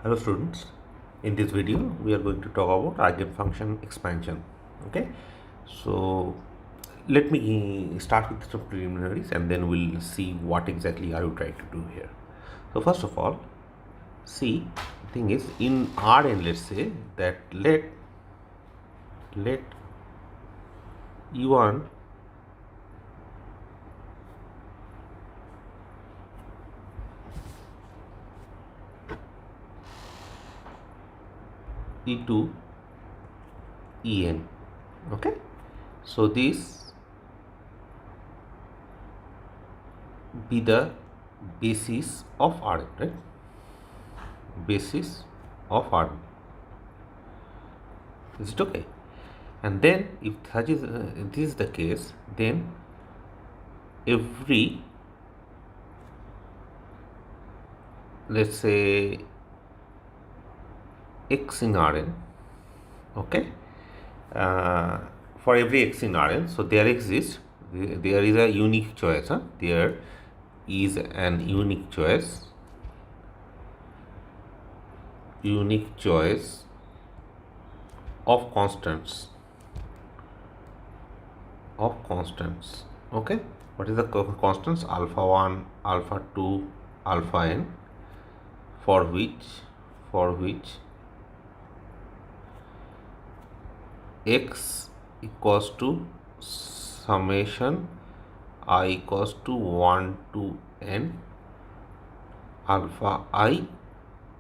Hello students, in this video we are going to talk about eigenfunction expansion. Okay, so let me start with some preliminaries and then we'll see what exactly are you trying to do here. So first of all, see, the thing is in Rn, let's say that let E1 E2 En. Okay, so this be the basis of Rn, right? Basis of Rn. Is it okay? And then if this is the case, then every, let's say, x in Rn, okay, for every x in Rn, so there is a unique choice, there is an unique choice of constants, okay. What is the constants? Alpha 1, alpha 2, alpha n, for which x equals to summation I equals to 1 to n alpha I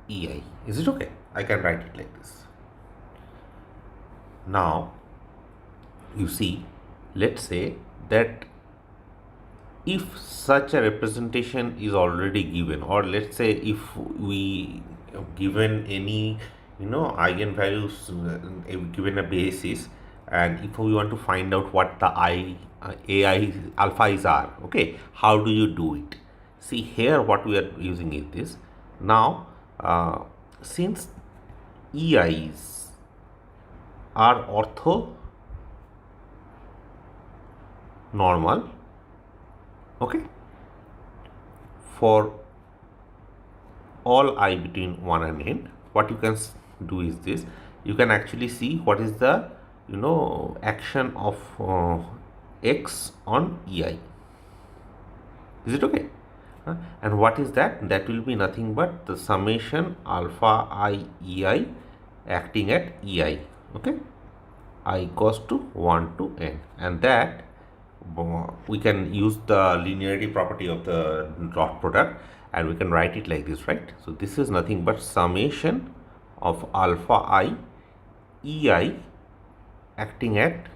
ei. Is it okay? I can write it like this. Now you see, let's say that if such a representation is already given, or let's say if we given any eigenvalues, given a basis, and if we want to find out what the ai alpha is are, okay, how do you do it? See here, what we are using is this. Now since ei's are orthonormal, okay, for all I between 1 and n, what you can do is this. You can actually see what is the action of x on ei. Is it okay? And what is that? That will be nothing but the summation alpha I ei acting at ei, okay, I equals to 1 to n, and that we can use the linearity property of the dot product and we can write it like this, right? So this is nothing but summation of alpha I ei acting at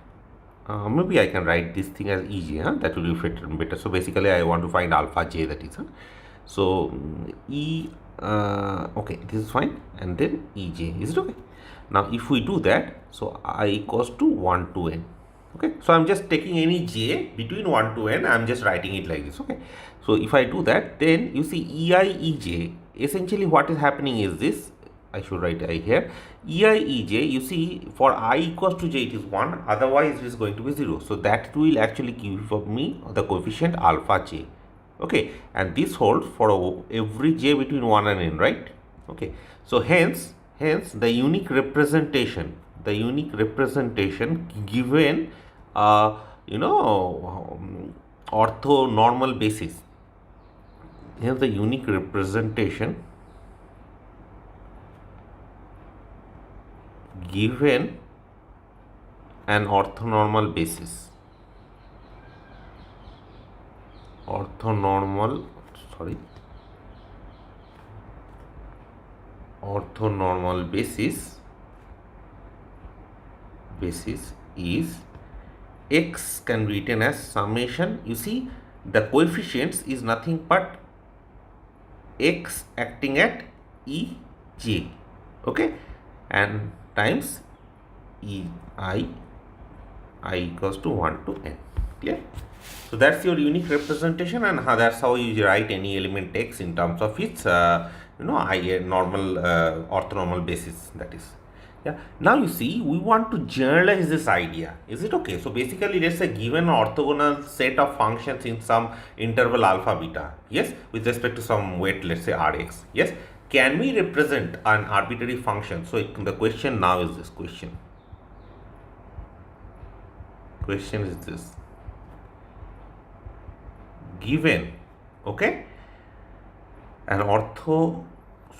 maybe I can write this thing as ej, that will be better. So basically I want to find alpha j, that is so okay, this is fine, and then ej. Is it okay? Now if we do that, so I equals to 1 to n, okay. So I'm just taking any j between 1 to n, I'm just writing it like this, okay. So if I do that, then you see ei ej, essentially what is happening is this. I should write I here. Ei ej, you see, for I equals to j it is 1, otherwise it is going to be 0. So that will actually give me the coefficient alpha j, okay, and this holds for every j between 1 and n, right? Okay, so hence the unique representation given orthonormal basis. Here's the unique representation given an orthonormal basis, orthonormal basis is x can be written as summation. You see, the coefficients is nothing but x acting at ej, okay, and times I equals to 1 to n. Clear? So that's your unique representation, and that's how you write any element x in terms of its normal orthonormal basis, that is. Yeah. Now you see, we want to generalize this idea. Is it okay? So basically, let's say given an orthogonal set of functions in some interval alpha beta, yes, with respect to some weight, let's say Rx, yes, can we represent an arbitrary function? So the question now is this question. Question is this. Given, okay, an ortho,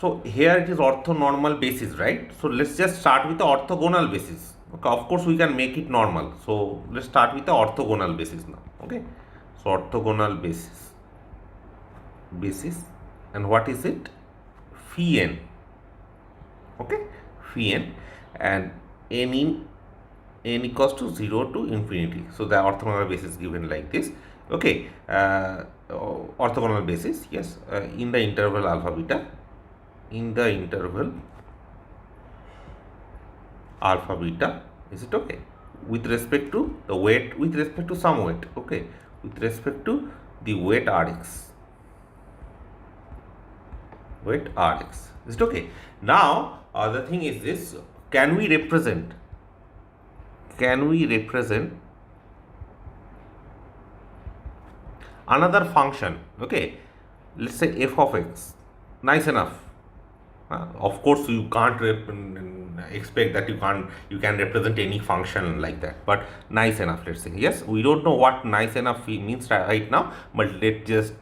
so here it is orthonormal basis, right? So let's just start with the orthogonal basis. Okay, of course we can make it normal. So let's start with the orthogonal basis now. Okay, so orthogonal basis, and what is it? Phi n. Okay, phi n, and n equals to 0 to infinity. So the orthogonal basis given like this. Okay, orthogonal basis, yes, in the interval alpha beta, in the interval alpha beta, is it okay? With respect to the weight, with respect to some weight, okay, with respect to the weight Rx, weight Rx, is it okay? Now the thing is this, can we represent another function? Okay, let's say f of x. Nice enough. Of course you can't expect that you can represent any function like that, but nice enough, let's say. Yes, we don't know what nice enough means right now, but let's just,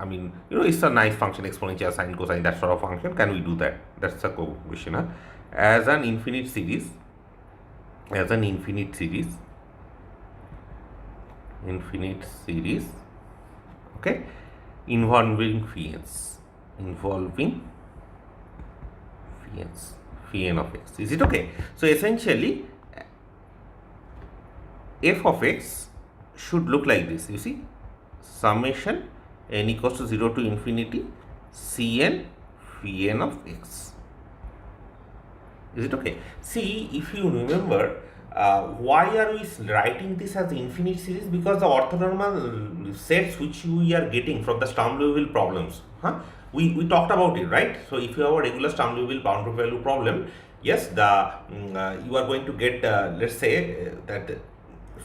I mean, it's a nice function, exponential, sine, cosine, that sort of function. Can we do that? That's the question. As an infinite series, okay, involving phi n of x. Is it okay? So essentially f of x should look like this. You see, summation n equals to 0 to infinity Cn phi n of x. Is it okay? See, if you remember, why are we writing this as infinite series? Because the orthonormal sets which we are getting from the Sturm-Liouville problems, we talked about it, right? So if you have a regular Sturm-Liouville boundary value problem, yes, you are going to get, let's say that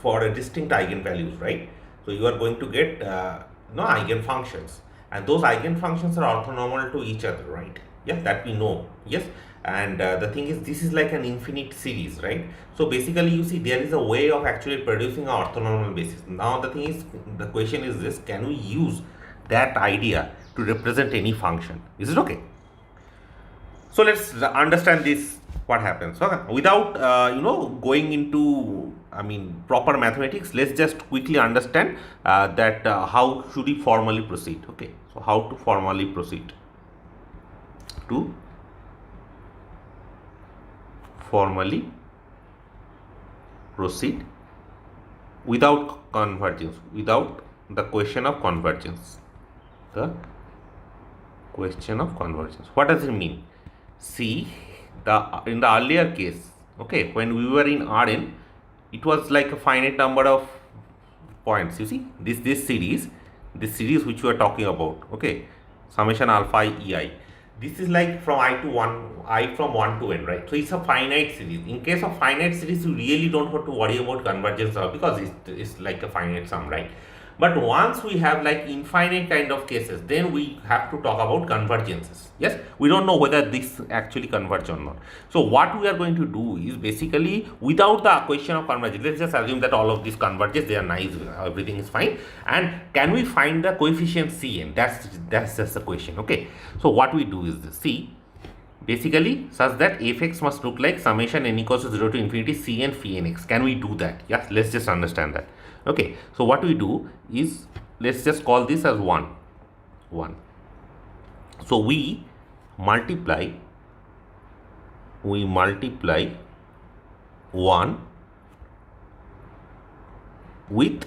for a distinct eigenvalues, right? So you are going to get eigenfunctions, and those eigenfunctions are orthonormal to each other, right? Yes, that we know. Yes, and the thing is, this is like an infinite series, right? So basically, you see, there is a way of actually producing an orthonormal basis. Now the thing is, the question is this: can we use that idea to represent any function? Is it okay? So let's understand this, what happens. Okay, without going into, I mean, proper mathematics, let's just quickly understand that how should we formally proceed. Okay, so how to formally proceed to without convergence, without the question of convergence. The question of convergence, what does it mean? See, in the earlier case, okay, when we were in Rn, it was like a finite number of points. You see, this series which we are talking about, okay, summation alpha ei, this is like from from 1 to n, right? So it's a finite series. In case of finite series, you really don't have to worry about convergence because it's like a finite sum, right? But once we have like infinite kind of cases, then we have to talk about convergences. Yes, we don't know whether this actually converge or not. So what we are going to do is basically, without the question of convergence, let's just assume that all of these converges, they are nice, everything is fine. And can we find the coefficient Cn? That's just the question. Okay, so what we do is this. See, basically such that fx must look like summation n equals to 0 to infinity Cn phi nx. Can we do that? Yes, let's just understand that. Okay, so what we do is, let's just call this as 1. So we multiply 1 with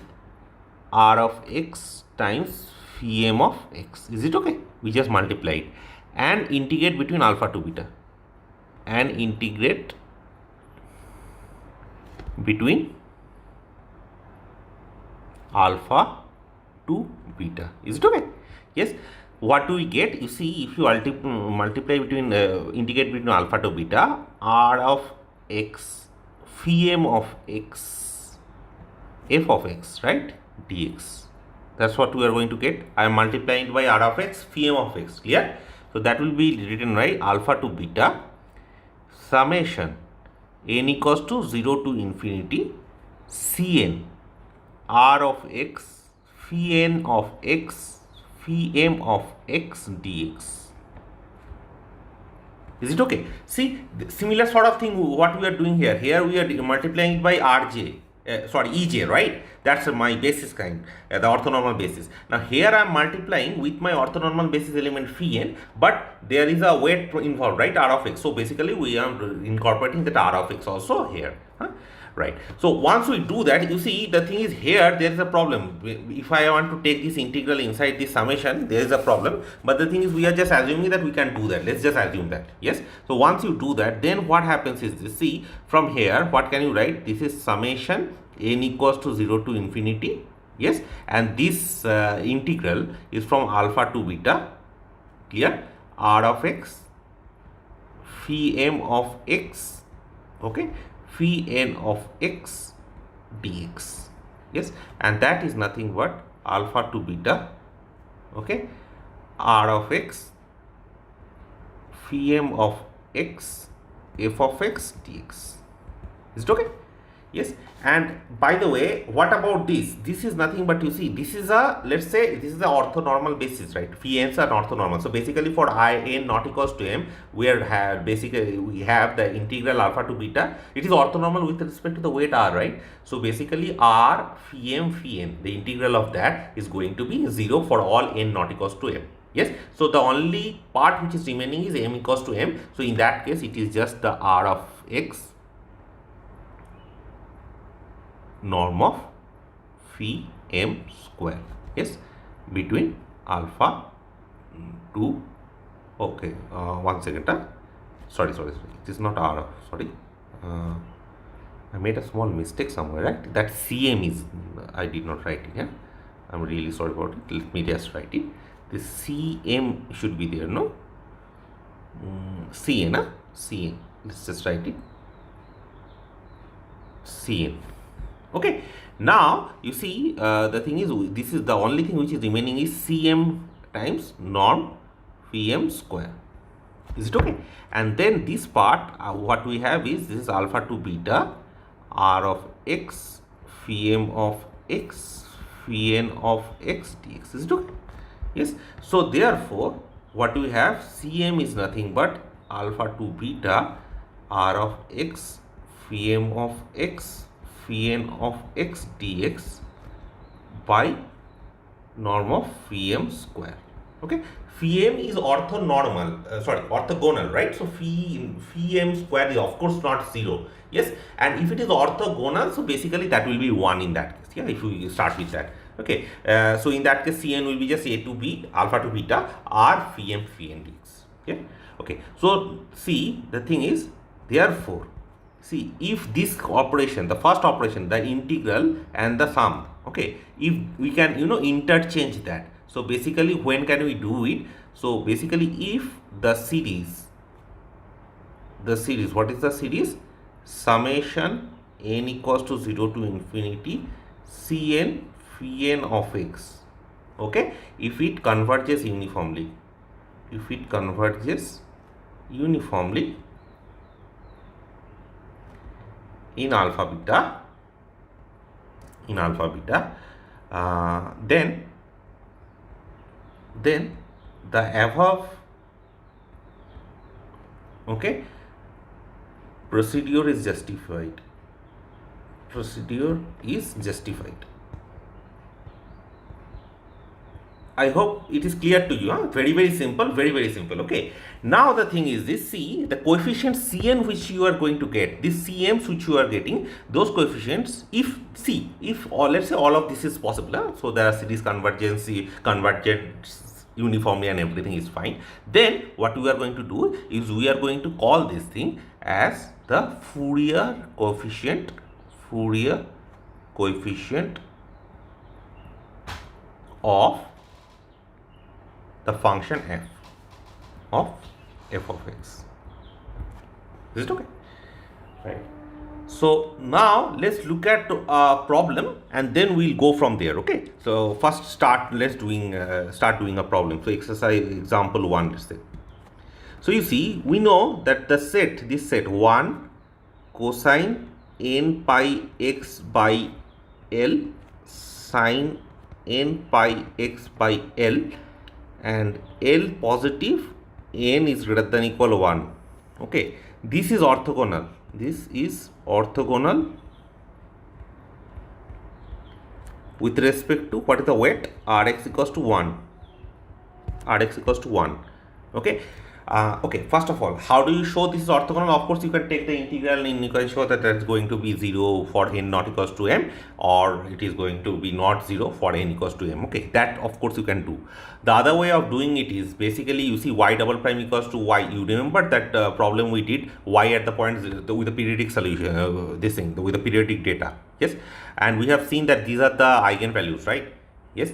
r of x times phi m of x. Is it okay? We just multiply it and integrate between alpha to beta, and integrate between alpha to beta. Is it okay? Yes. What do we get? You see, if you multiply between integrate between alpha to beta, r of x phi m of x f of x, right, dx. That's what we are going to get. I am multiplying it by r of x phi m of x. Clear? So So that will be written right, alpha to beta summation n equals to 0 to infinity Cn r of x phi n of x phi m of x dx. Is it okay? See, similar sort of thing what we are doing here. Here we are multiplying it by Rj, Ej, right? That's my basis kind, the orthonormal basis. Now here I am multiplying with my orthonormal basis element phi n, but there is a weight involved, right? R of x. So basically we are incorporating that R of x also here. Right. So once we do that, you see the thing is here there is a problem. If I want to take this integral inside this summation, there is a problem. But the thing is we are just assuming that we can do that. Let's just assume that. Yes. So once you do that, then what happens is this. See, from here what can you write? This is summation n equals to 0 to infinity. Yes. And this integral is from alpha to beta. Clear? R of x phi m of x. Okay. Phi n of x dx. Yes, and that is nothing but alpha to beta, okay, r of x phi m of x f of x dx. Is it okay? Yes. And by the way, what about this? This is nothing but, you see, this is a, let's say this is the orthonormal basis, right? Phi n's are orthonormal. So basically for I n not equals to m, we have basically we have the integral alpha to beta. It is orthonormal with respect to the weight r, right? So basically r phi n, the integral of that is going to be 0 for all n not equals to m. Yes. So the only part which is remaining is m equals to m. So in that case, it is just the r of x norm of phi m square. Yes, between alpha to, okay, 1 second, sorry, it is not r, sorry, I made a small mistake somewhere, right? That cm is, I did not write it. Yeah, I'm really sorry about it. Let me just write it. This cm should be there, no? Cn, cn, let's just write it, cn. Okay, now you see the thing is, this is the only thing which is remaining is cm times norm phi m square. Is it okay? And then this part, what we have is, this is alpha to beta r of x phi m of x phi n of x dx. Is it okay? Yes. So therefore what we have, cm is nothing but alpha to beta r of x phi m of x phi n of x dx by norm of phi m square. Okay, phi m is orthonormal, orthogonal, right? So phi m square is of course not 0. Yes, and if it is orthogonal, so basically that will be 1 in that case. Yeah, if we start with that. Okay, so in that case cn will be just a to b alpha to beta r phi m dx. Yeah. Okay, so see, the thing is, therefore, see, if this operation, the first operation, the integral and the sum, okay, if we can, interchange that. So basically, when can we do it? So basically, if the series, what is the series? Summation n equals to 0 to infinity cn phi n of x, okay, if it converges uniformly, in alpha beta, then the above, okay, procedure is justified. I hope it is clear to you. Very simple, very simple. Okay. Now the thing is this, see, the coefficient Cn which you are going to get, this Cm's which you are getting, those coefficients, if let's say all of this is possible, so the series convergence uniformly and everything is fine, then what we are going to do is we are going to call this thing as the Fourier coefficient of the function f of x. Is it okay? Right. So now let's look at a problem and then we'll go from there. Okay. So first start doing a problem. So exercise example 1, let's say. So you see, we know that the set, this set 1 cosine n pi x by L sine n pi x by L, and L positive, n is greater than equal 1. Okay, this is orthogonal. This is orthogonal with respect to what is the weight? Rx equals to 1. Rx equals to 1. Okay. Okay, first of all, how do you show this is orthogonal? Of course, you can take the integral and you can show that it's going to be 0 for n not equals to m, or it is going to be not 0 for n equals to m. Okay, that of course you can do. The other way of doing it is basically you see y double prime equals to y. You remember that problem we did, y at the point with the periodic solution, this thing with the periodic data. Yes, and we have seen that these are the eigenvalues, right? Yes.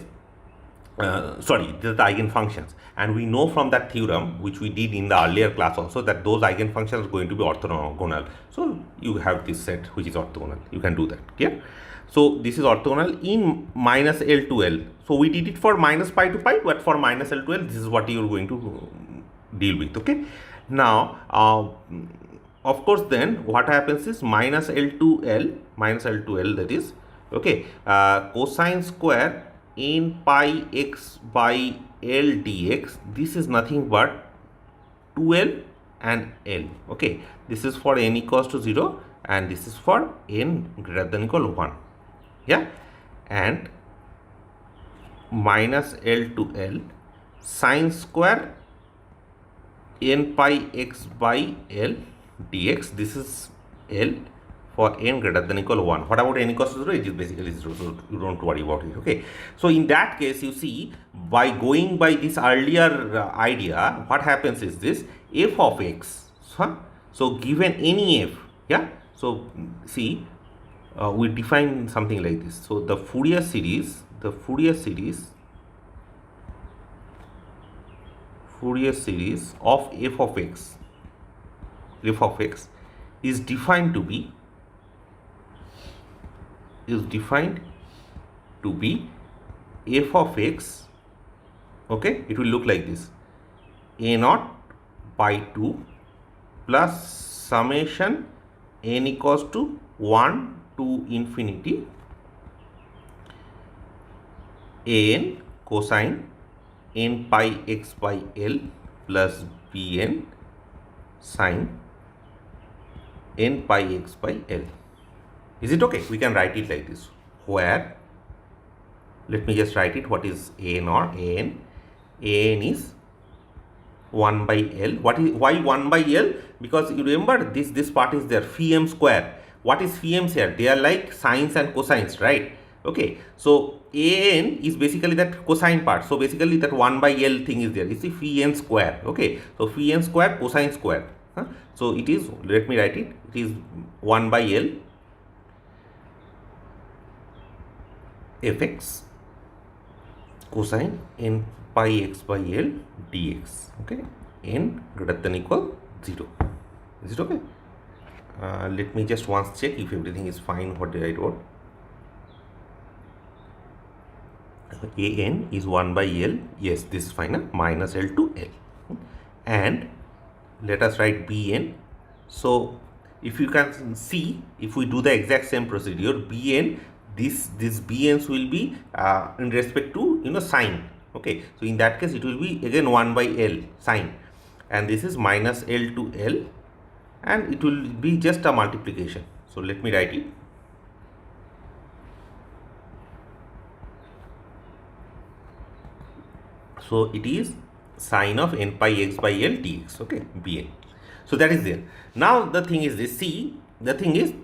Sorry, these are the eigenfunctions, and we know from that theorem which we did in the earlier class also that those eigenfunctions are going to be orthogonal. So you have this set which is orthogonal. You can do that. Clear? So this is orthogonal in minus L to L. So we did it for minus pi to pi, but for minus L to L, this is what you are going to deal with. Okay. Now, of course, then what happens is minus L to L, that is, okay, cosine square n pi x by L dx, this is nothing but 2L and L. Okay, this is for n equals to 0 and this is for n greater than equal 1. Yeah, and minus L to L sine square n pi x by L dx, this is L for n greater than equal 1. What about n equals to 0? It is basically 0, so you don't worry about it. Okay, so in that case, you see, by going by this earlier idea, what happens is this f of x. So given any f, yeah, so see, we define something like this. So the Fourier series of f of x is defined to be f of x. Okay, it will look like this: a naught by 2 plus summation n equals to 1 to infinity an cosine n pi x by L plus bn sine n pi x by L. Is it okay? We can write it like this, where, let me just write it, what is an or an is 1 by L. Why 1 by L? Because you remember this part is there, phi m square. What is phi m's here? They are like sines and cosines, right? Okay, so an is basically that cosine part. So basically that 1 by L thing is there. You see, phi n square. Okay, so phi n square cosine square. So it is, let me write it, it is 1 by L fx cosine n pi x by L dx. Okay, n greater than equal 0. Is it okay? Let me just once check if everything is fine. What did I wrote? an is 1 by L. Yes, this is fine. Minus L to L. And let us write bn. So if you can see, if we do the exact same procedure, bn, this bn's will be in respect to sine. Okay, so in that case it will be again 1 by L sine, and this is minus L to L, and it will be just a multiplication. So let me write it. So it is sine of n pi x by L dx. Okay, bn. So that is there. Now the thing is this. See, the thing is,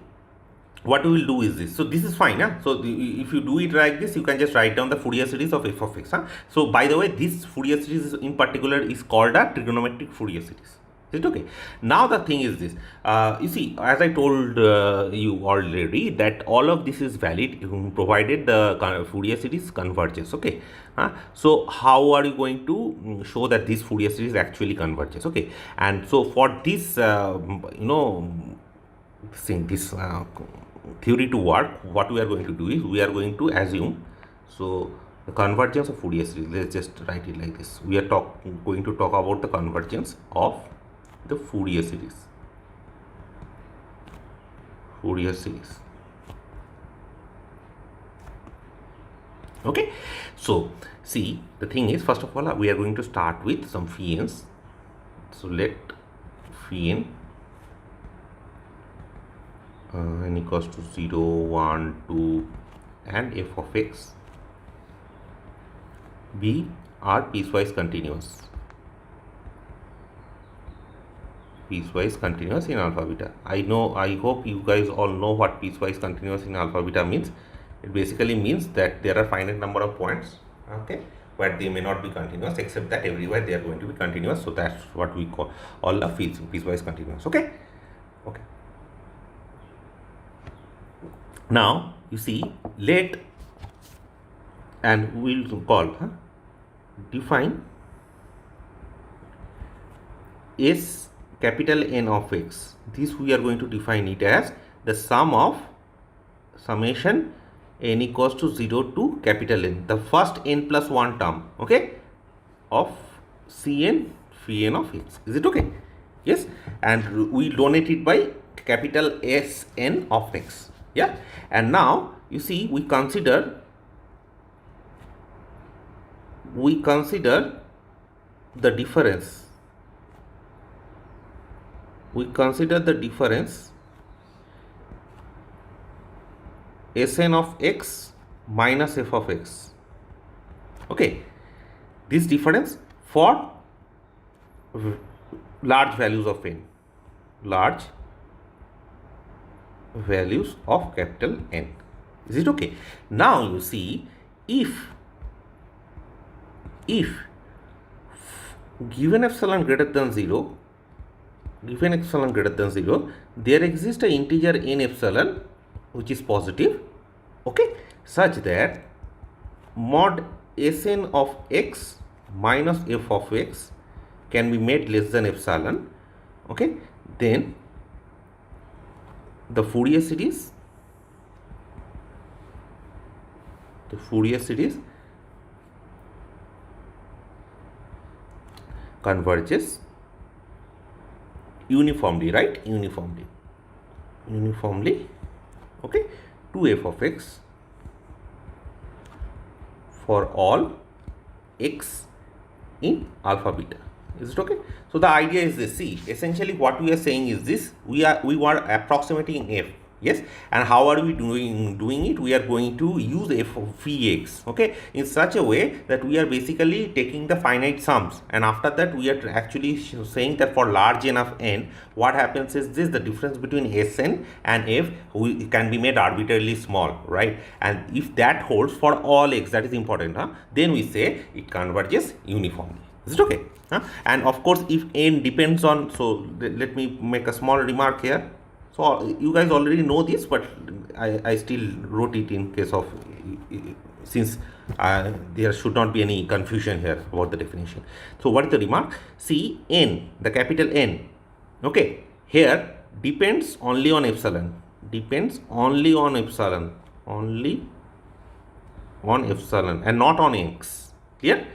what we will do is this. So this is fine. So if you do it like this, you can just write down the Fourier series of f of x. So by the way, this Fourier series in particular is called a trigonometric Fourier series. Is it okay? Now the thing is this. You see, as I told you already, that all of this is valid provided the Fourier series converges. Okay. So how are you going to show that this Fourier series actually converges? Okay. And so for this, theory to work, what we are going to do is we are going to assume. So The convergence of Fourier series. Let's just write it like this. We are going to talk about the convergence of the Fourier series. Fourier series. Okay. So see, the thing is, first of all, we are going to start with some phi n's. So let phi n equals to 0, 1, 2 and f of x be are piecewise continuous. Piecewise continuous in alpha beta. I hope you guys all know what piecewise continuous in alpha beta means. It basically means that there are finite number of points, okay, where they may not be continuous, except that everywhere they are going to be continuous. So that's what we call all the piecewise continuous. Okay. Now you see, let, and we'll call define S capital N of x. This we are going to define it as the sum of summation n equals to 0 to capital N, the first n plus 1 term, okay, of Cn phi n of x. Is it okay? Yes. And we donate it by capital Sn of x. Yeah. And now you see, we consider the difference. We consider the difference Sn of x minus f of x. Okay. This difference for large values of n. Large values of capital N. Is it okay? Now you see, if given epsilon greater than 0, there exists an integer n epsilon which is positive, okay, such that mod Sn of x minus f of x can be made less than epsilon, okay, then the Fourier series converges uniformly, right? Uniformly, okay, to f of x for all x in alpha beta. Is it okay? So the idea is this. See, essentially what we are saying is this: we were approximating f. Yes. And how are we doing it? We are going to use f of phi x, okay, in such a way that we are basically taking the finite sums, and after that we are actually saying that for large enough n, what happens is this: the difference between Sn and f can be made arbitrarily small, right? And if that holds for all x, that is important, then we say it converges uniformly. Is it okay? And of course, if n depends on, so let me make a small remark here. So you guys already know this, but I still wrote it in case of, since there should not be any confusion here about the definition. So what is the remark? See, n, the capital N, okay, here depends only on epsilon, only on epsilon, and not on x. Clear?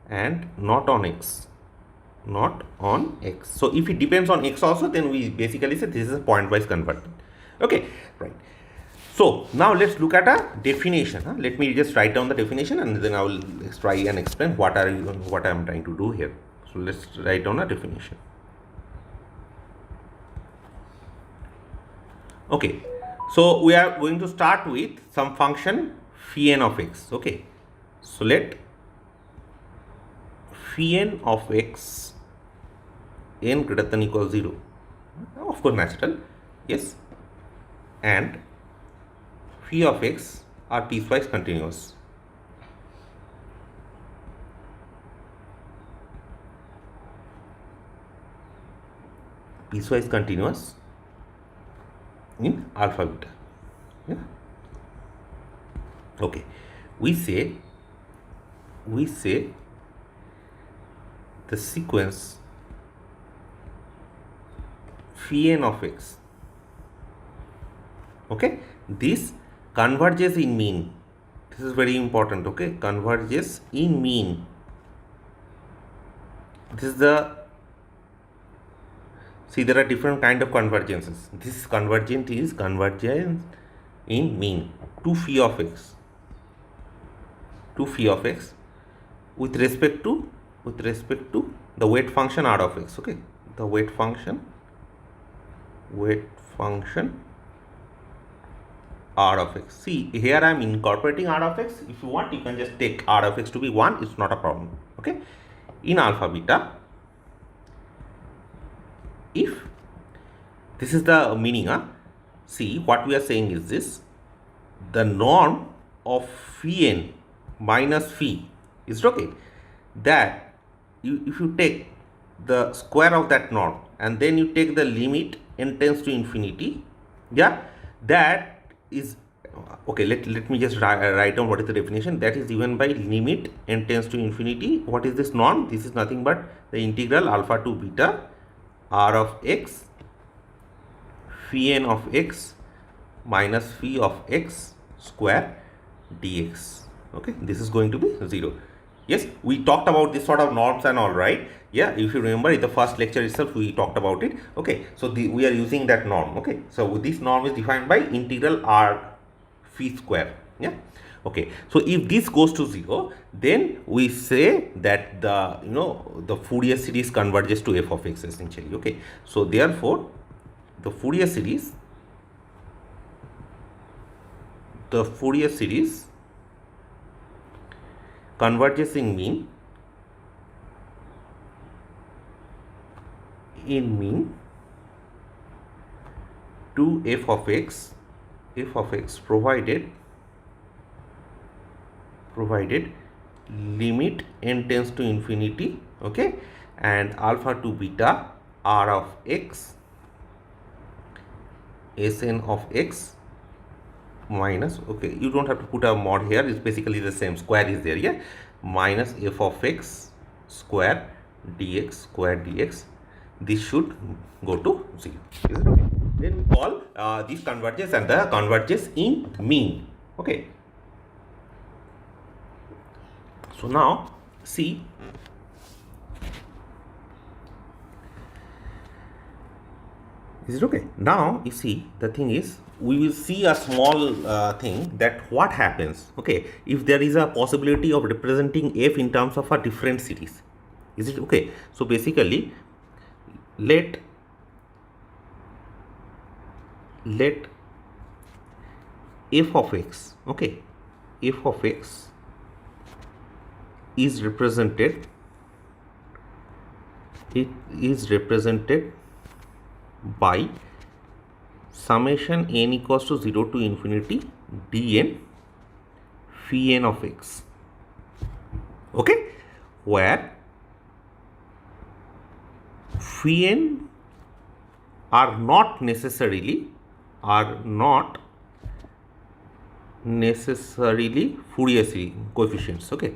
And not on x. So if it depends on x also, then we basically say this is a pointwise convergent. Okay, right. So now let's look at a definition. Let me just write down the definition, and then I will try and explain what I am trying to do here. So let's write down a definition. Okay, so we are going to start with some function phi n of x. Okay, so let phi n of x n greater than equal 0, of course natural, yes, and phi of x are piecewise continuous. Piecewise continuous in alpha beta. Yeah. Okay, we say the sequence phi n of x, okay, this converges in mean. This is very important, okay? Converges in mean. This is the, see, there are different kind of convergences. This convergent is convergence in mean to phi of x, to phi of x with respect to the weight function r of x, okay? The weight function r of x. See, here I am incorporating r of x. If you want, you can just take r of x to be 1. It's not a problem, okay? In alpha beta, if this is the meaning, see, what we are saying is this: the norm of phi n minus phi, is it okay? That if you take the square of that norm and then you take the limit n tends to infinity, yeah, that is okay. Let me just write down what is the definition. That is given by limit n tends to infinity. What is this norm? This is nothing but the integral alpha to beta r of x phi n of x minus phi of x square dx. Okay, this is going to be 0. Yes, we talked about this sort of norms and all, right? Yeah, if you remember, in the first lecture itself we talked about it. Okay, so we are using that norm. Okay, so this norm is defined by integral r phi square. Yeah, okay, so if this goes to 0, then we say that the the Fourier series converges to f of x essentially. Okay, so therefore the Fourier series converges in mean to f of x provided limit n tends to infinity, okay, and alpha to beta r of x Sn of x minus, okay, you don't have to put a mod here, it's basically the same, square is there, yeah, minus f of x square dx. This should go to 0. Is it okay? Then we call this converges and the converges in mean. Okay. So now see, is it okay? Now you see, the thing is, we will see a small thing, that what happens, okay, if there is a possibility of representing f in terms of a different series. Is it okay? So basically, let f of x, okay, f of x is represented, by summation n equals to 0 to infinity dn phi n of x, okay, where phi n are not necessarily Fourier series coefficients, okay,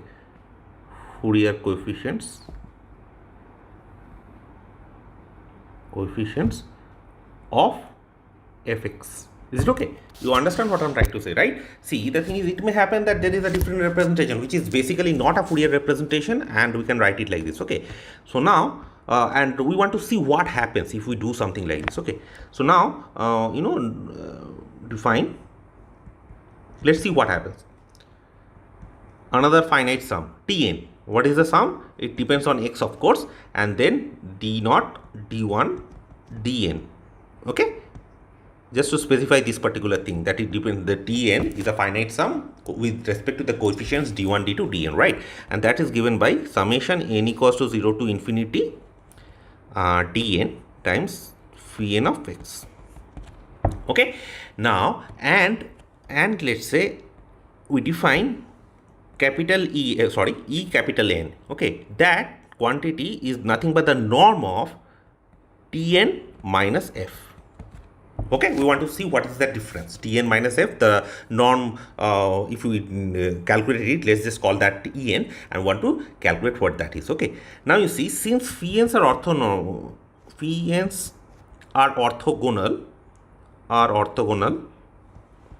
Fourier coefficients of fx. Is it okay? You understand what I'm trying to say, right? See, the thing is, it may happen that there is a different representation which is basically not a Fourier representation, and we can write it like this. Okay, so now and we want to see what happens if we do something like this. Okay, so now define, let's see what happens. Another finite sum Tn. What is the sum? It depends on x, of course, and then d0, d1, dn. Okay, just to specify this particular thing, that it depends, the Tn is a finite sum with respect to the coefficients d1, d2, dn, right? And that is given by summation n equals to 0 to infinity dn times phi n of x. Okay, now and let's say we define capital E capital N. Okay, that quantity is nothing but the norm of Tn minus f. Okay, we want to see what is the difference, Tn minus f, the norm. If we calculate it, let's just call that En, and want to calculate what that is. Okay, now you see, since phi n's are orthogonal,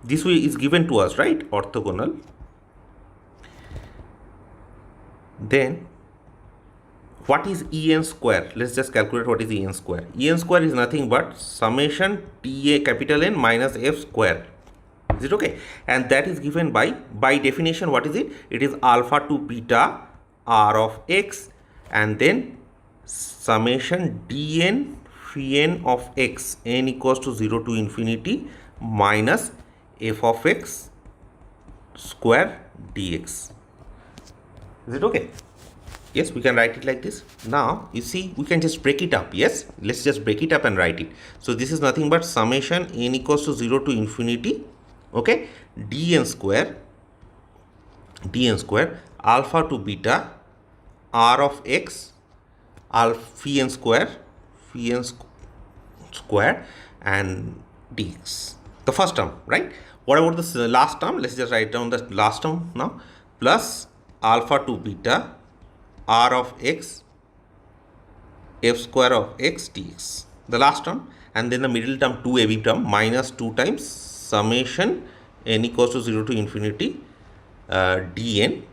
this way is given to us, right? Orthogonal Then what is En square? Let's just calculate what is En square. En square is nothing but summation Ta capital N minus F square. Is it okay? And that is given by definition, what is it? It is alpha to beta R of x, and then summation dn phi n of x, n equals to 0 to infinity minus f of x square dx. Is it okay? Yes, we can write it like this. Now, you see, we can just break it up. Yes, let's just break it up and write it. So, this is nothing but summation n equals to 0 to infinity, okay, dn square alpha to beta r of x phi n square and dx. The first term, right? What about the last term? Let's just write down the last term now. Plus alpha to beta r of x f square of x dx, the last term, and then the middle term 2ab term minus 2 times summation n equals to 0 to infinity dn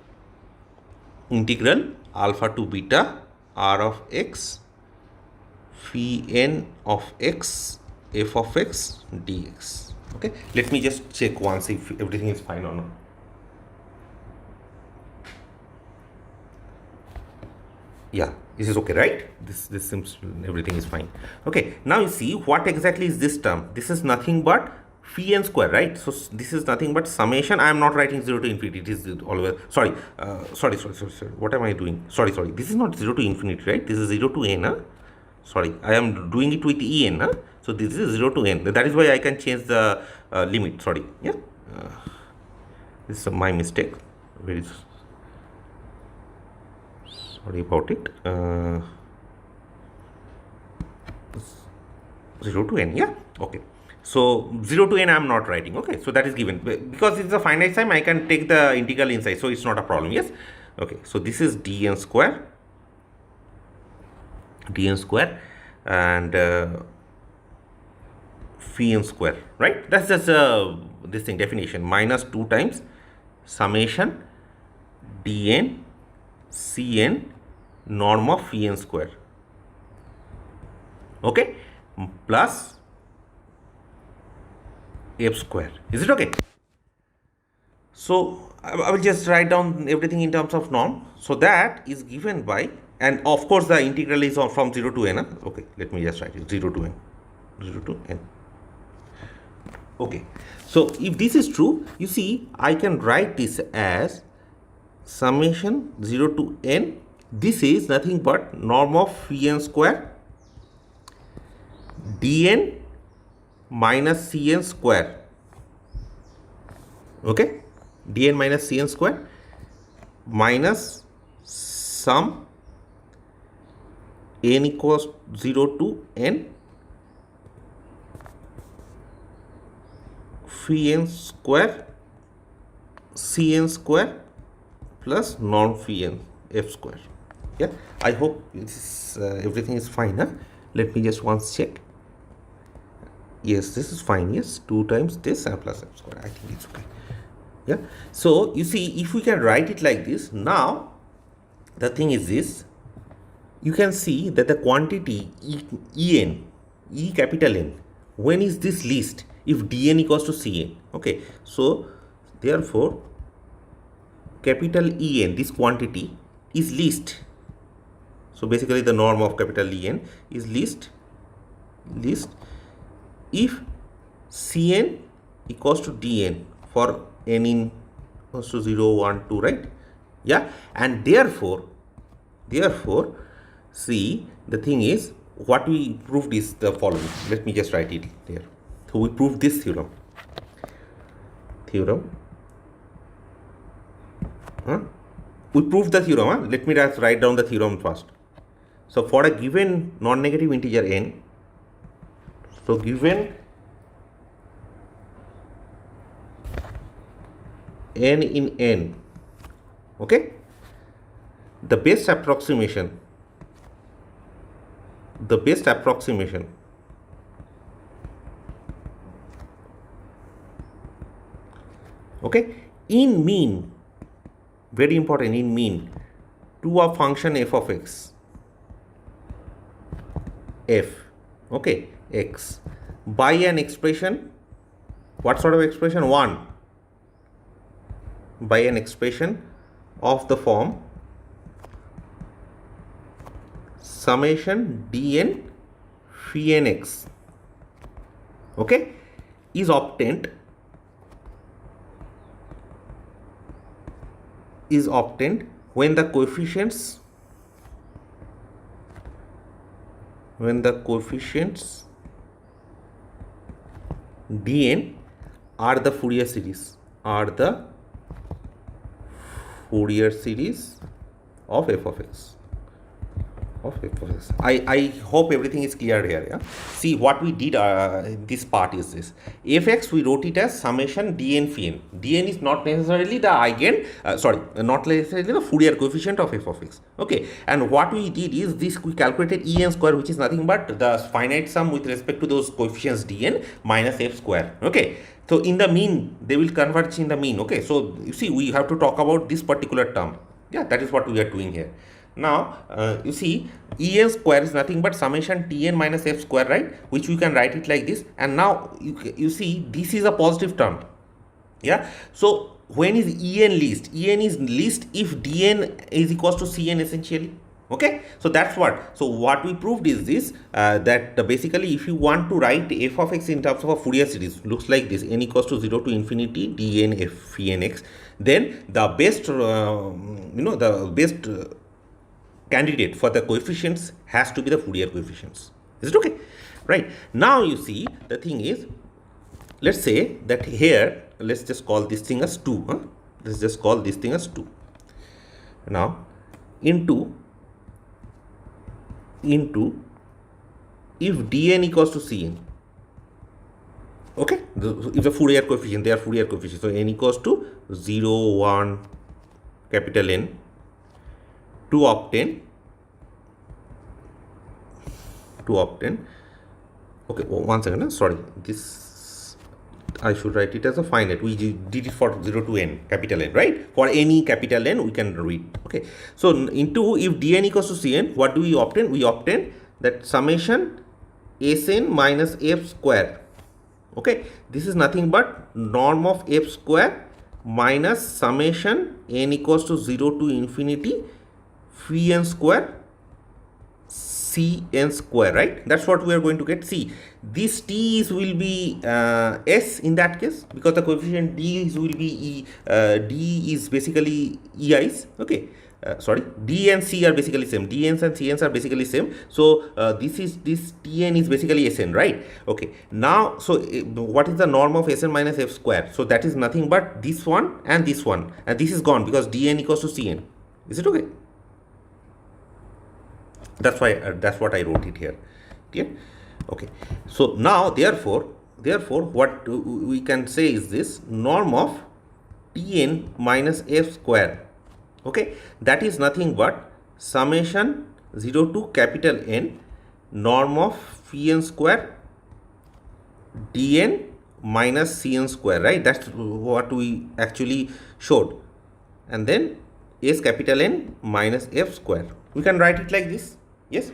integral alpha to beta r of x phi n of x f of x dx. Okay, let me just check once if everything is fine or not. Yeah, this is okay, right? This seems everything is fine. Okay, now you see what exactly is this term. This is nothing but phi n square, right? So this is nothing but summation. I am not writing 0 to infinity. It is always sorry. What am I doing? Sorry. This is not 0 to infinity, right? This is 0 to n. Huh? Sorry, I am doing it with en. Huh? So this is 0 to n. That is why I can change the limit. Sorry. Yeah. This is my mistake. Very sorry about it. 0 to n. Yeah. Okay. So 0 to n I am not writing. Okay. So that is given because it's a finite time. I can take the integral inside. So it's not a problem. Yes. Okay. So this is dn square and phi n square, right? That's just this thing definition minus 2 times summation dn cn norm of phi n square, okay, plus f square. Is it okay? So I will just write down everything in terms of norm. So that is given by, and of course the integral is from 0 to n. Huh? Okay, let me just write it 0 to n. Okay, so if this is true, you see I can write this as summation 0 to n. This is nothing but norm of phi n square dn minus cn square. Okay, dn minus cn square minus sum n equals 0 to n phi n square cn square plus norm phi n f square. Yeah, I hope this everything is fine. Huh? Let me just once check. Yes, this is fine. Yes, 2 times this and plus f square. I think it's okay. Yeah. So you see, if we can write it like this, now the thing is this. You can see that the quantity E capital N, when is this least? If dn equals to cn. Okay. So therefore, capital En, this quantity is least. So basically the norm of capital En is least if cn equals to dn for n in equals to 0, 1, 2, right? Yeah, and therefore see, the thing is, what we proved is the following. Let me just write it there. So we proved this theorem. We proved the theorem. Huh? Let me just write down the theorem first. So for a given non-negative integer n, so given n in n, okay, the best approximation okay, in mean, very important, in mean, to a function f of x, f, okay, x, by an expression, what sort of expression? 1, by an expression of the form summation dn phi n x, okay, is obtained when the coefficients dn are the Fourier series of f of x. I hope everything is clear here. Yeah? See what we did, this part is this. Fx we wrote it as summation dn phi n. Dn is not necessarily the not necessarily the Fourier coefficient of f of x. Okay, and what we did is this, we calculated en square, which is nothing but the finite sum with respect to those coefficients dn minus f square. Okay, so in the mean they will converge in the mean. Okay, so you see we have to talk about this particular term. Yeah, that is what we are doing here. Now, you see, En square is nothing but summation Tn minus f square, right? Which we can write it like this. And now, you see, this is a positive term. Yeah. So, when is En least? En is least if Dn is equals to Cn essentially. Okay. So, that's what. So, what we proved is this, that basically if you want to write f of x in terms of a Fourier series, looks like this, n equals to 0 to infinity Dn f phi n x, then the best, candidate for the coefficients has to be the Fourier coefficients. Is it okay? Right. Now you see the thing is, let's say that here, let's just call this thing as 2. Huh? Let's just call this thing as 2. Now, into if Dn equals to Cn, okay, if the Fourier coefficient, they are Fourier coefficients, so n equals to 0, 1, capital N, to obtain, okay, one second, sorry, this I should write it as a finite. We did it for 0 to n, capital N, right? For any capital N we can read. Okay, so into if Dn equals to Cn, what do we obtain? We obtain that summation Sn minus f square. Okay, this is nothing but norm of f square minus summation n equals to 0 to infinity phi n square Cn square, right? That's what we are going to get. See, this T's will be S in that case, because the coefficient D's will be D is basically EI's. Okay, D and C are basically same. DNs and CNs are basically same. So this Tn is basically Sn, right? Okay. Now, so what is the norm of Sn minus f square? So that is nothing but this one and this one, and this is gone because Dn equals to Cn. Is it okay? That's why that's what I wrote it here. Yeah. Okay. So now therefore what we can say is this norm of Tn minus f square. Okay, that is nothing but summation 0 to capital N norm of phi n square Dn minus Cn square, right? That's what we actually showed. And then S capital N minus f square. We can write it like this. Yes,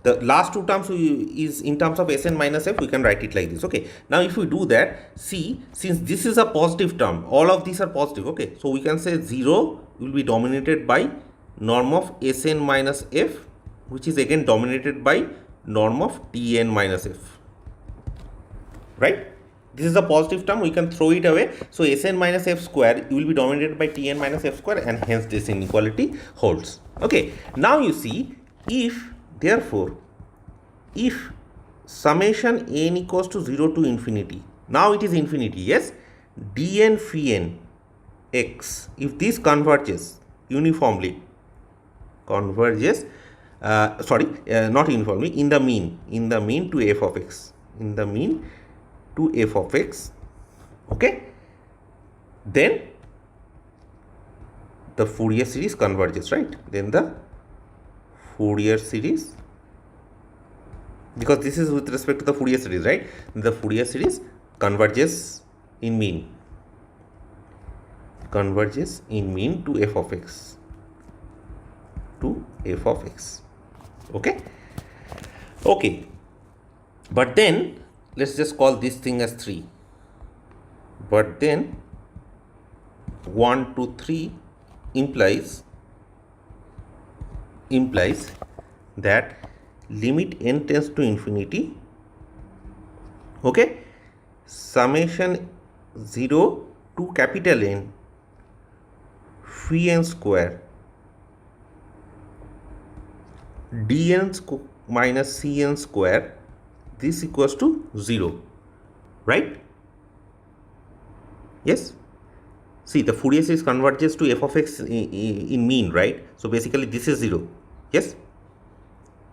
the last two terms is in terms of Sn minus f, we can write it like this. Okay, now if we do that, see, since this is a positive term, all of these are positive. Okay, so we can say 0 will be dominated by norm of Sn minus f, which is again dominated by norm of Tn minus f, right? This is a positive term, we can throw it away. So Sn minus f square will be dominated by Tn minus f square, and hence this inequality holds. Okay, now you see, therefore, if summation n equals to 0 to infinity, now it is infinity, yes, dn phi n x, if this converges uniformly, not uniformly, in the mean to f of x, okay, then the Fourier series converges, right? Then the Fourier series, because this is with respect to the Fourier series, right? The Fourier series converges in mean to f of x, to f of x. Okay. Okay. But then let's just call this thing as 3. But then 1 to 3 implies that limit n tends to infinity, okay, summation 0 to capital N phi n square dn minus cn square, this equals to 0, right? Yes. See, the Fourier series converges to f of x in mean, right? So basically this is 0. Yes.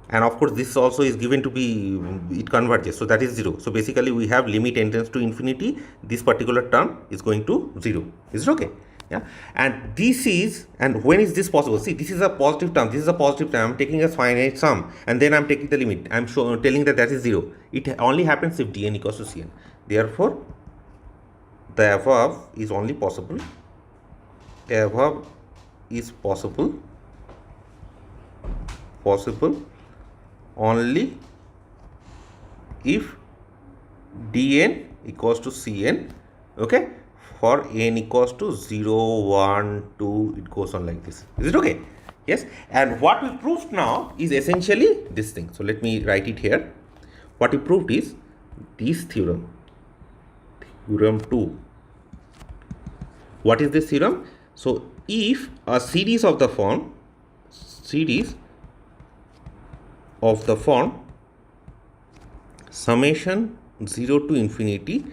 And of course this also is given to be, it converges, so that is 0. So basically we have limit n tends to infinity, this particular term is going to 0. Is it okay? Yeah. And this is, and when is this possible? See, this is a positive term, this is a positive term, I'm taking a finite sum and then I'm taking the limit, I'm telling that is 0. It only happens if dn equals to cn. Therefore the above is only possible, above is possible only if dn equals to cn, okay, for n equals to 0, 1, 2, it goes on like this. Is it okay? Yes. And what we proved now is essentially this thing. So let me write it here. What we proved is this theorem, theorem 2. What is this theorem? So if a series of the form summation 0 to infinity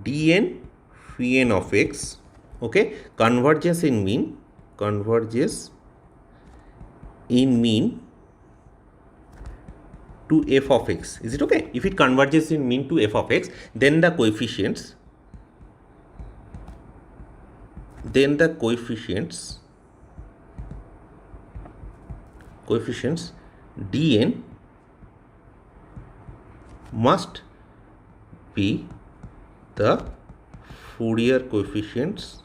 dn phi n of x, okay, converges in mean to f of x. Is it okay? If it converges in mean to f of x, then the coefficients dn must be the Fourier coefficients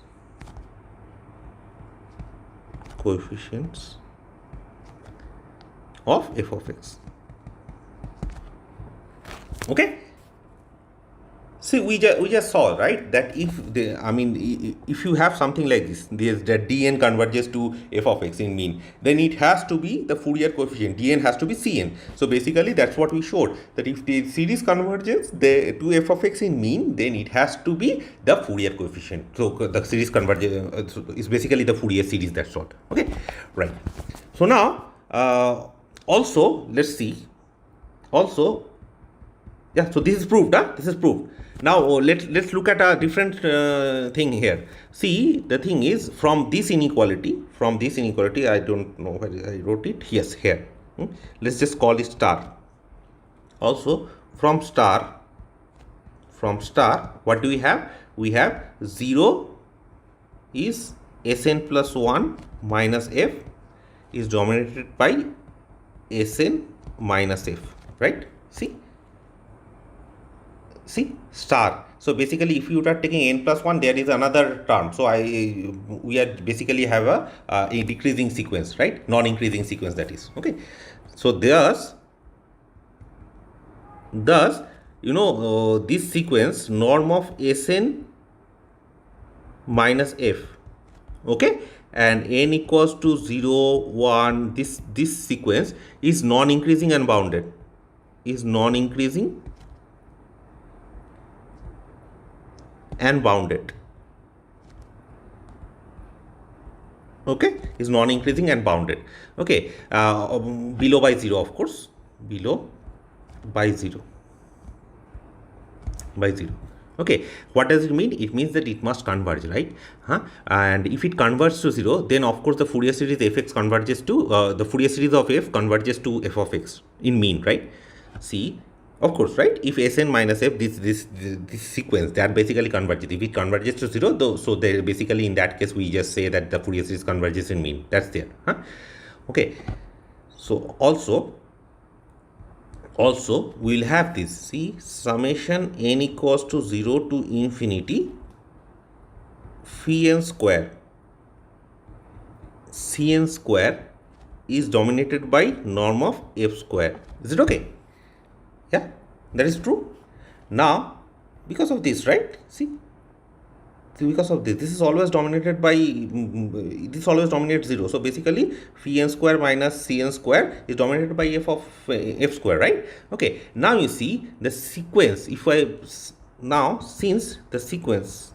of f of x. Okay. See, we just saw, right, that if if you have something like this, that dn converges to f of x in mean, then it has to be the Fourier coefficient, dn has to be cn. So basically that's what we showed, that if the series converges to f of x in mean, then it has to be the Fourier coefficient. So the series converges is basically the Fourier series, that's what. Okay, right. So now also let's see, also, yeah, so this is proved, this is proved. Now let's look at a different thing here. See, the thing is, from this inequality, I don't know where I wrote it. Yes, here. Let's just call it star. Also from star, what do we have? We have 0 is Sn plus 1 minus f is dominated by Sn minus f, right? See, star. So basically if you are taking n plus 1, there is another term. So we are basically have a decreasing sequence, right? Non-increasing sequence, that is. Okay. So thus you know, this sequence norm of Sn minus f, okay, and n equals to 0, 1, this sequence is non-increasing and bounded, okay, is non-increasing and bounded, okay, below by 0, of course, below by 0. Okay, what does it mean? It means that it must converge, right? And if it converges to 0, then of course the Fourier series fx converges to the Fourier series of f converges to f of x in mean, right? See, of course, right? If Sn minus f, this sequence, that basically converges. If it converges to 0, though, so there basically in that case we just say that the Fourier series converges in mean. That's there. Okay. So also we will have this. See, summation n equals to 0 to infinity phi n square cn square is dominated by norm of f square. Is it okay? Yeah, that is true. Now, because of this, right? See, because of this is always dominated by this always dominates 0. So basically phi n square minus cn square is dominated by f of f square, right? Okay, now you see the sequence. If I now, since the sequence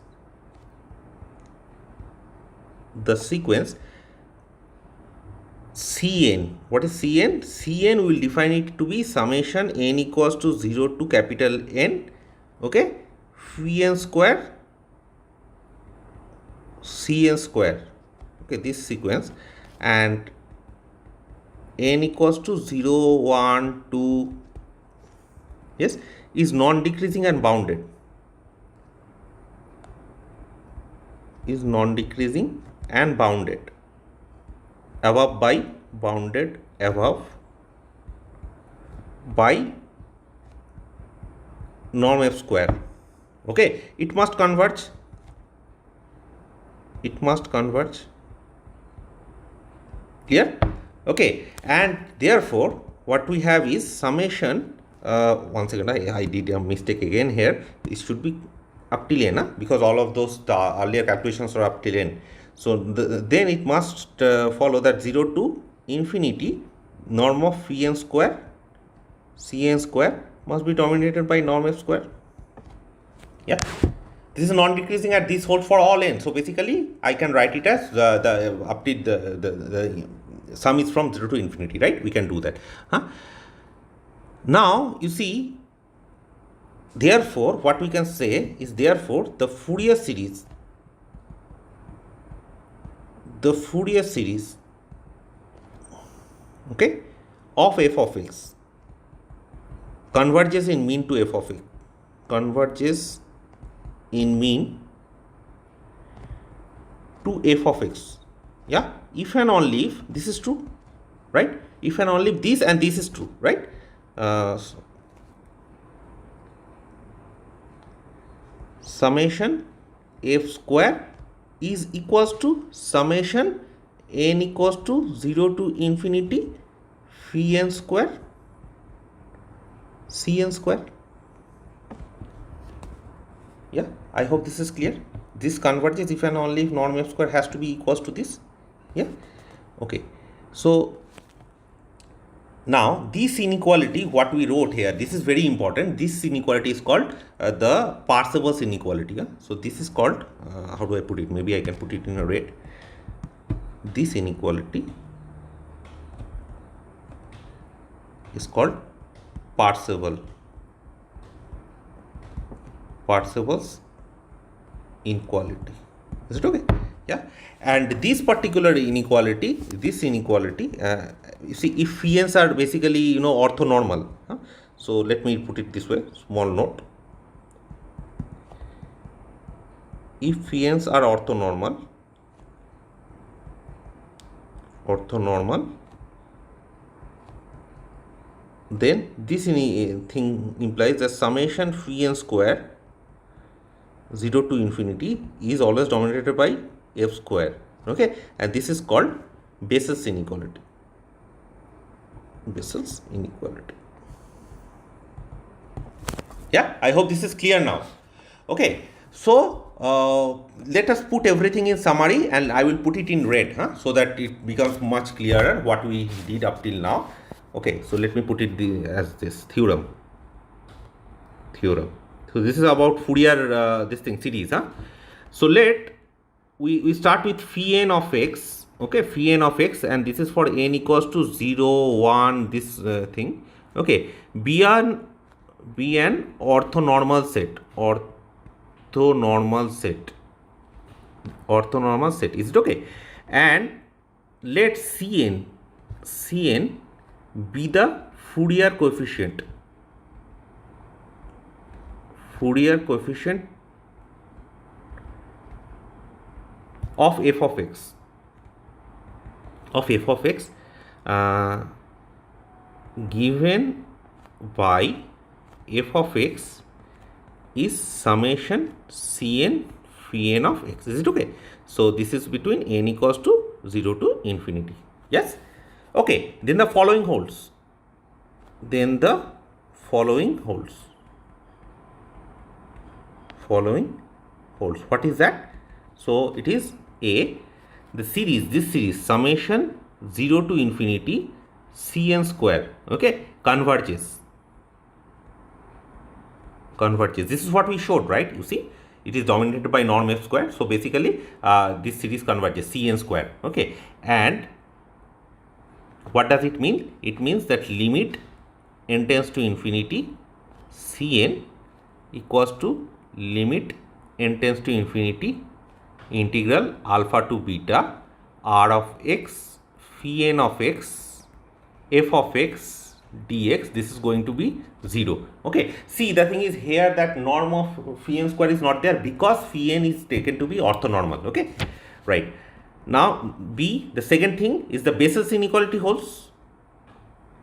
Cn, what is Cn? Cn will define it to be summation n equals to 0 to capital N, okay, phi n square Cn square, okay, this sequence, and n equals to 0, 1, 2, yes, is non-decreasing and bounded, is non-decreasing and bounded above by bounded above by norm f square, okay, it must converge, clear? Okay, and therefore what we have is summation, one second, I did a mistake again here, it should be up till n, because all of those the earlier calculations are up till n. So then it must follow that 0 to infinity norm of phi n square Cn square must be dominated by norm f square. Yeah, this is non-decreasing and this holds for all n. So basically I can write it as the up to the sum is from 0 to infinity, right? We can do that. Now you see, therefore what we can say is, therefore the Fourier series okay of f of x converges in mean to f of x, converges in mean to f of x. Yeah, if and only if this is true, right? If and only if this and this is true, right? So summation f square is equals to summation n equals to 0 to infinity phi n square Cn square. Yeah, I hope this is clear. This converges if and only if norm f square has to be equals to this. Yeah, okay. So now this inequality, what we wrote here, this is very important. This inequality is called the Parseval's inequality. Yeah? So this is called, how do I put it? Maybe I can put it in a red. This inequality is called Parseval's inequality. Is it okay? Yeah. And this particular inequality, you see, if phi n's are basically orthonormal. So let me put it this way, small note. If phi n's are orthonormal, then this thing implies that summation phi n square 0 to infinity is always dominated by f square, okay, and this is called Bessel's inequality. Yeah, I hope this is clear now. Okay, so let us put everything in summary, and I will put it in red, so that it becomes much clearer what we did up till now. Okay, so let me put it as this theorem. So this is about Fourier this thing series. So we start with phi n of x. Okay, phi n of x, and this is for n equals to 0, 1, this thing. Okay, be an orthonormal set. Is it okay? And let Cn be the Fourier coefficient of f of x, given by f of x is summation Cn phi n of x. Is it okay? So this is between n equals to 0 to infinity. Yes. Okay, then the following holds. Then the following holds. Following holds. What is that? So it is A, the series, this series, summation 0 to infinity Cn square, okay, converges. This is what we showed, right? You see, it is dominated by norm f square. So basically, this series converges Cn square, okay. And what does it mean? It means that limit n tends to infinity Cn equals to limit n tends to infinity integral alpha to beta r of x phi n of x f of x dx. This is going to be 0. Okay, see, the thing is here that norm of phi n square is not there because phi n is taken to be orthonormal. Okay, right. Now B, the second thing is the Bessel's inequality holds.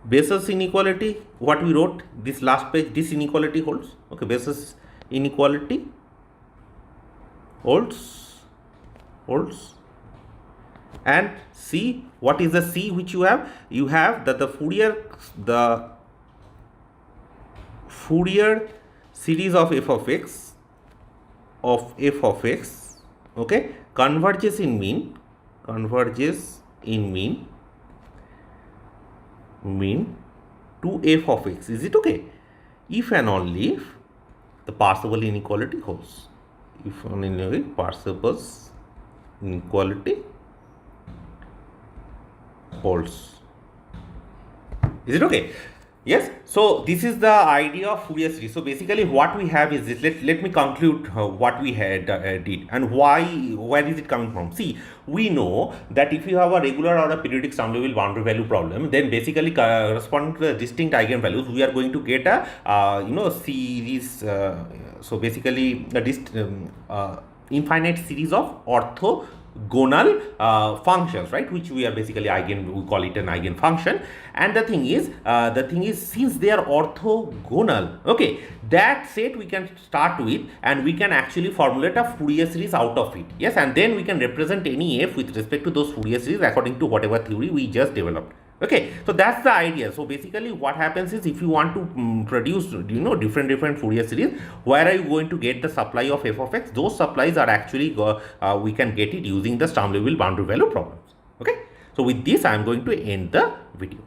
Bessel's inequality, what we wrote this last page, this inequality holds. Okay, Bessel's inequality holds. And C, what is the C which you have? You have that the Fourier series of f of x okay, converges in mean to f of x. Is it okay? If and only if the Parseval inequality holds. If and only Parseval's inequality holds. Is it okay? Yes. So this is the idea of Fourier series. So basically what we have is this. Let me conclude what we had did and where is it coming from. See, we know that if you have a regular or a periodic sum level boundary value problem, then basically corresponding to the distinct eigenvalues, we are going to get a series. So basically a infinite series of orthogonal functions, right, which we are basically we call it an eigenfunction. And the thing is since they are orthogonal, okay, that set we can start with and we can actually formulate a Fourier series out of it. Yes, and then we can represent any f with respect to those Fourier series according to whatever theory we just developed. Okay, so that's the idea. So basically what happens is, if you want to produce different Fourier series, where are you going to get the supply of f of x? Those supplies are actually we can get it using the Sturm-Liouville boundary value problems. Okay, so with this I am going to end the video.